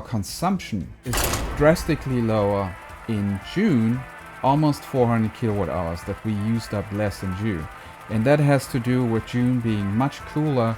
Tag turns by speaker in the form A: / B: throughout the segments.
A: consumption is drastically lower in June, almost 400 kilowatt hours that we used up less in June. And that has to do with June being much cooler,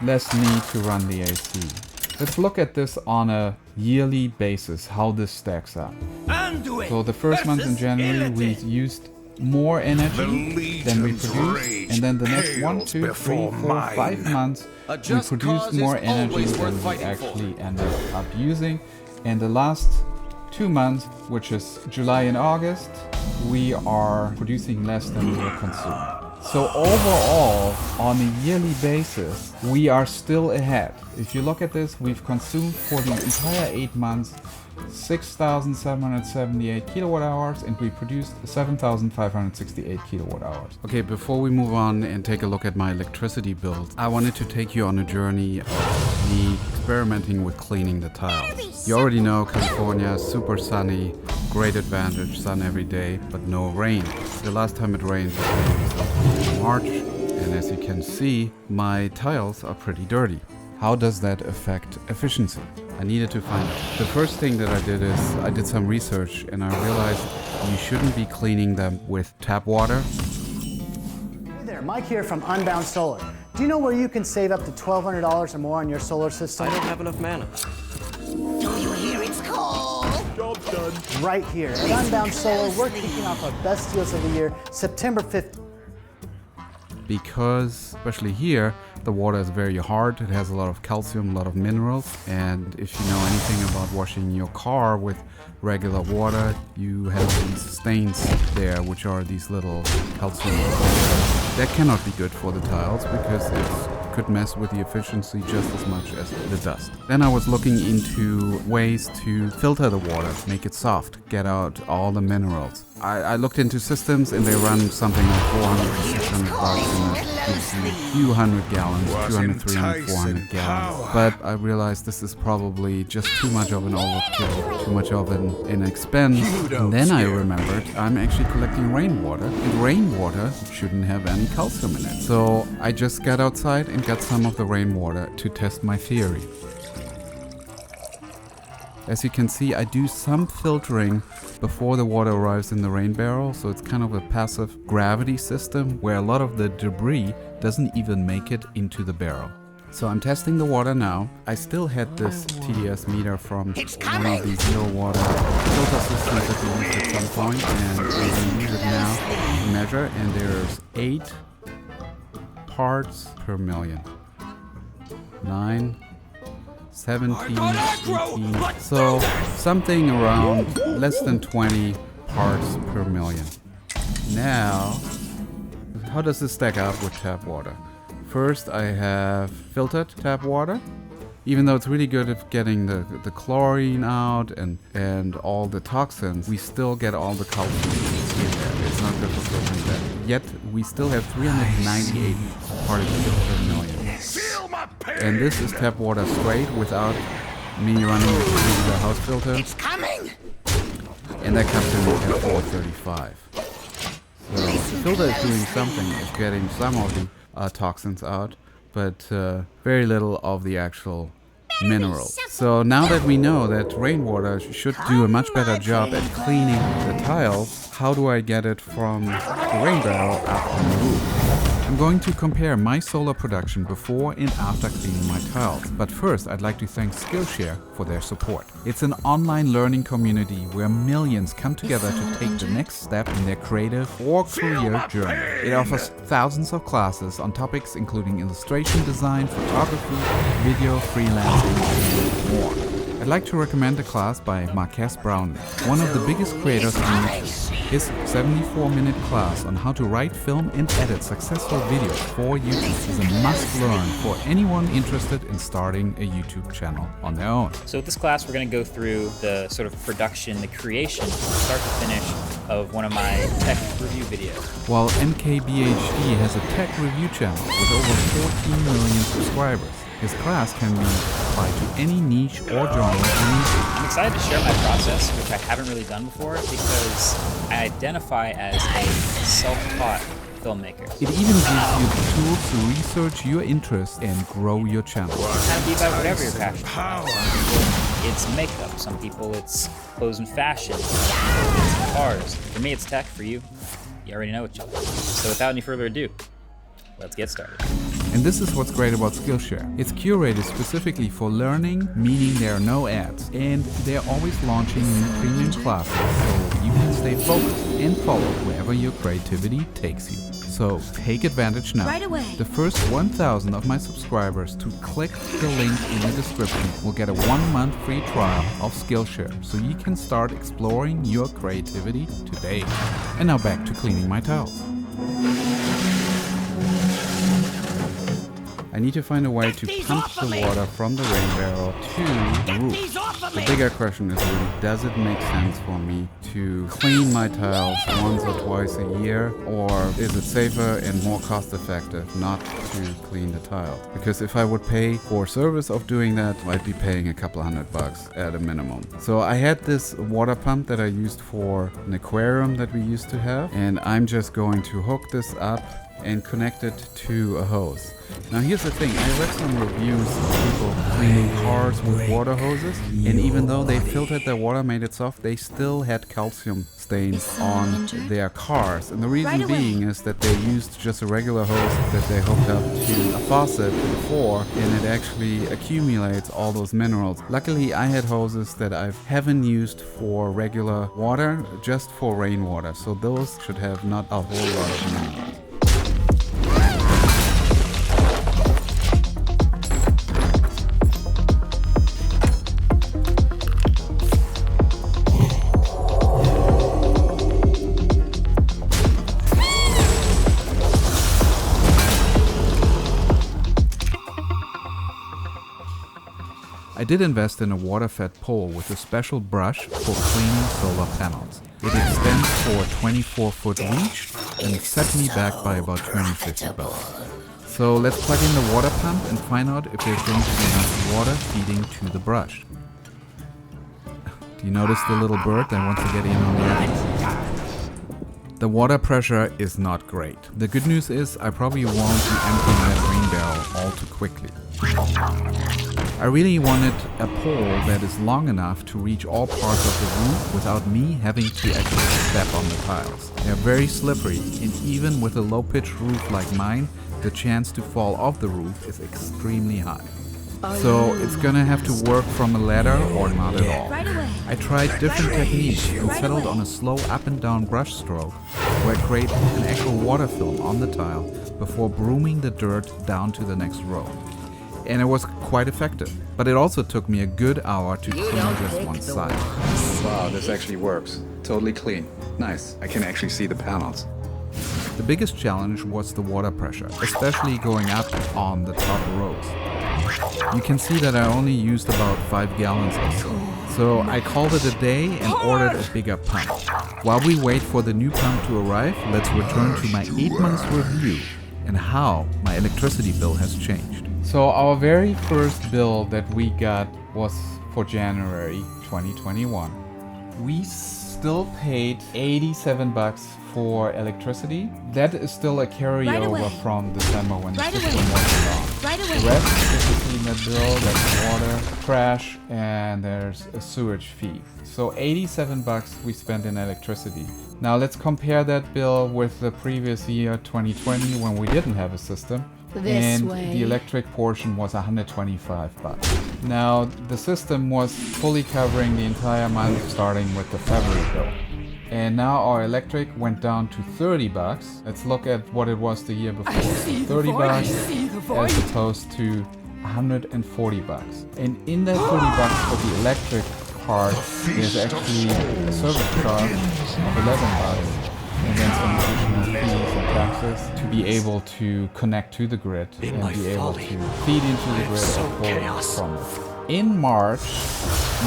A: less need to run the AC. Let's look at this on a yearly basis, how this stacks up. So the first month in January we used more energy than we produced, and then the next 1, 2, 3, 4, 5 months we produced more energy than we actually ended up using. And the last 2 months, which is July and August, we are producing less than we will consume. So overall, on a yearly basis, we are still ahead. If you look at this, we've consumed for the entire 8 months 6,778 kilowatt hours, and we produced 7,568 kilowatt hours. Okay, before we move on and take a look at my electricity bills, I wanted to take you on a journey of me experimenting with cleaning the tiles. You already know California is super sunny, great advantage, sun every day, but no rain. The last time it rained was in March, and as you can see, my tiles are pretty dirty. How does that affect efficiency? I needed to find out. The first thing that I did is I did some research, and I realized you shouldn't be cleaning them with tap water.
B: Hey there, Mike here from Unbound Solar. Do you know where you can save up to $1,200 or more on your solar system?
C: I don't have enough mana.
D: Do you hear its call?
C: Job's done.
B: Right here at Unbound Solar, we're kicking off our best deals of the year, September 5th.
A: Because, especially here, the water is very hard. It has a lot of calcium, a lot of minerals. And if you know anything about washing your car with regular water, you have these stains there, which are these little calcium. That cannot be good for the tiles because it could mess with the efficiency just as much as the dust. Then I was looking into ways to filter the water, make it soft, get out all the minerals. I looked into systems, and they run something like 400 to 600 bucks in a few hundred gallons, 200, 300, 400 gallons. But I realized this is probably just too much of an overkill, too much of an expense. And then I remembered I'm actually collecting rainwater, and rainwater shouldn't have any calcium in it. So I just got outside and got some of the rainwater to test my theory. As you can see, I do some filtering before the water arrives in the rain barrel, so it's kind of a passive gravity system where a lot of the debris doesn't even make it into the barrel. So I'm testing the water now. I still had this TDS meter from one of these zero water filter systems that we used at some point, and I'm going to use it now to measure, and there's 8 parts per million. 9, 17, 18, so something around less than 20 parts per million. Now, how does this stack up with tap water? First, I have filtered tap water. Even though it's really good at getting the chlorine out and all the toxins, we still get all the calcium in there. It's not good for filtering that. Yet, we still have 398 particles per million. And this is tap water straight without me running it through the house filter.
D: It's coming!
A: And that comes in at 435. So the filter is doing something, it's getting some of the toxins out, but very little of the actual minerals. So now that we know that rainwater should do a much better job at cleaning the tiles, how do I get it from the rain barrel up on the roof? I'm going to compare my solar production before and after cleaning my tiles. But first, I'd like to thank Skillshare for their support. It's an online learning community where millions come together to take the next step in their creative or career journey. It offers thousands of classes on topics including illustration design, photography, video, freelancing, and more. I'd like to recommend a class by Marques Brownlee, one of the biggest creators on YouTube. His 74-minute class on how to write, film, and edit successful videos for YouTube is a must-learn for anyone interested in starting a YouTube channel on their own.
E: So with this class, we're going to go through the sort of production, the creation, from start to finish of one of my tech review videos. While
A: MKBHD has a tech review channel with over 14 million subscribers, his class can be applied to any niche or genre.
E: I'm excited to share my process, which I haven't really done before, because I identify as a self-taught filmmaker.
A: It even gives you the tools to research your interests and grow your channel.
E: Kind of be about whatever you're passionate about. it's makeup. Some people it's clothes and fashion. Some people it's cars. For me, it's tech. For you, you already know what you like. So without any further ado, let's get started.
A: And this is what's great about Skillshare. It's curated specifically for learning, meaning there are no ads. And they're always launching new premium classes, so you can stay focused and follow wherever your creativity takes you. So take advantage now.
C: Right away.
A: The first 1,000 of my subscribers to click the link in the description will get a 1-month free trial of Skillshare, so you can start exploring your creativity today. And now back to cleaning my tiles. I need to find a way to pump the water from the rain barrel to the roof. The bigger question is really, does it make sense for me to clean my tiles once or twice a year, or is it safer and more cost effective not to clean the tiles? Because if I would pay for service of doing that, I'd be paying a couple $100 at a minimum. So I had this water pump that I used for an aquarium that we used to have, and I'm just going to hook this up and connect it to a hose. Now here's the thing, I read some reviews of people cleaning cars with water hoses, and even though they filtered their water, made it soft, they still had calcium stains on their cars. And the reason being is that they used just a regular hose that they hooked up to a faucet before, and it actually accumulates all those minerals. Luckily I had hoses that I haven't used for regular water, just for rainwater, so those should have not a whole lot of minerals. I did invest in a water-fed pole with a special brush for cleaning solar panels. It extends for a 24-foot reach and set me back by about $20-50. So let's plug in the water pump and find out if there's going to be enough water feeding to the brush. Do you notice the little bird that wants to get in on the action? The water pressure is not great. The good news is I probably won't be emptying that rain barrel all too quickly. I really wanted a pole that is long enough to reach all parts of the roof without me having to actually step on the tiles. They're very slippery, and even with a low-pitched roof like mine, the chance to fall off the roof is extremely high. So it's gonna have to work from a ladder or not at all. I tried different techniques and settled on a slow up and down brush stroke where I create an actual water film on the tile before brooming the dirt down to the next row. And it was quite effective, but it also took me a good hour to clean just one side. Wow, this actually works. Totally clean. Nice. I can actually see the panels. The biggest challenge was the water pressure, especially going up on the top rows. You can see that I only used about 5 gallons or so. So I called it a day and ordered a bigger pump. While we wait for the new pump to arrive, let's return to my 8 months review and how my electricity bill has changed. So our very first bill that we got was for January 2021. We still paid $87 for electricity. That is still a carryover from December when the system wasn't on. The rest is you see in that bill, that's water, trash, and there's a sewage fee. So $87 we spent in electricity. Now let's compare that bill with the previous year, 2020, when we didn't have a system. And the electric portion was $125. Now the system was fully covering the entire month starting with the February bill. And now our electric went down to $30. Let's look at what it was the year before. $30 as opposed to $140. And in that $30 for the electric part, there's actually a service charge of $11. And then some additional fees and taxes to be able to connect to the grid and be able to feed into the grid or pull from it. In March,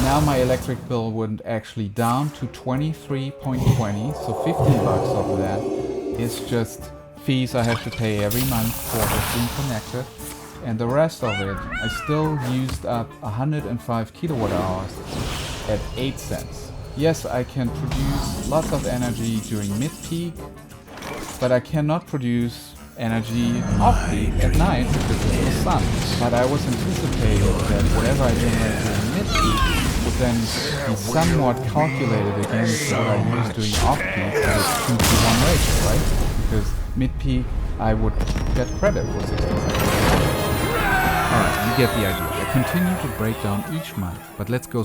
A: now my electric bill went actually down to $23.20, so $15 of that is just fees I have to pay every month for being connected. And the rest of it, I still used up 105 kilowatt hours at 8 cents. Yes, I can produce lots of energy during mid-peak, but I cannot produce energy off-peak at night because of the sun. But I was anticipating that whatever I generate during mid-peak would then be somewhat calculated against what I use doing off-peak at a 2-to-1 ratio, right? Because mid-peak, I would get credit for 60 seconds. Alright, you get the idea. I continue to break down each month, but let's go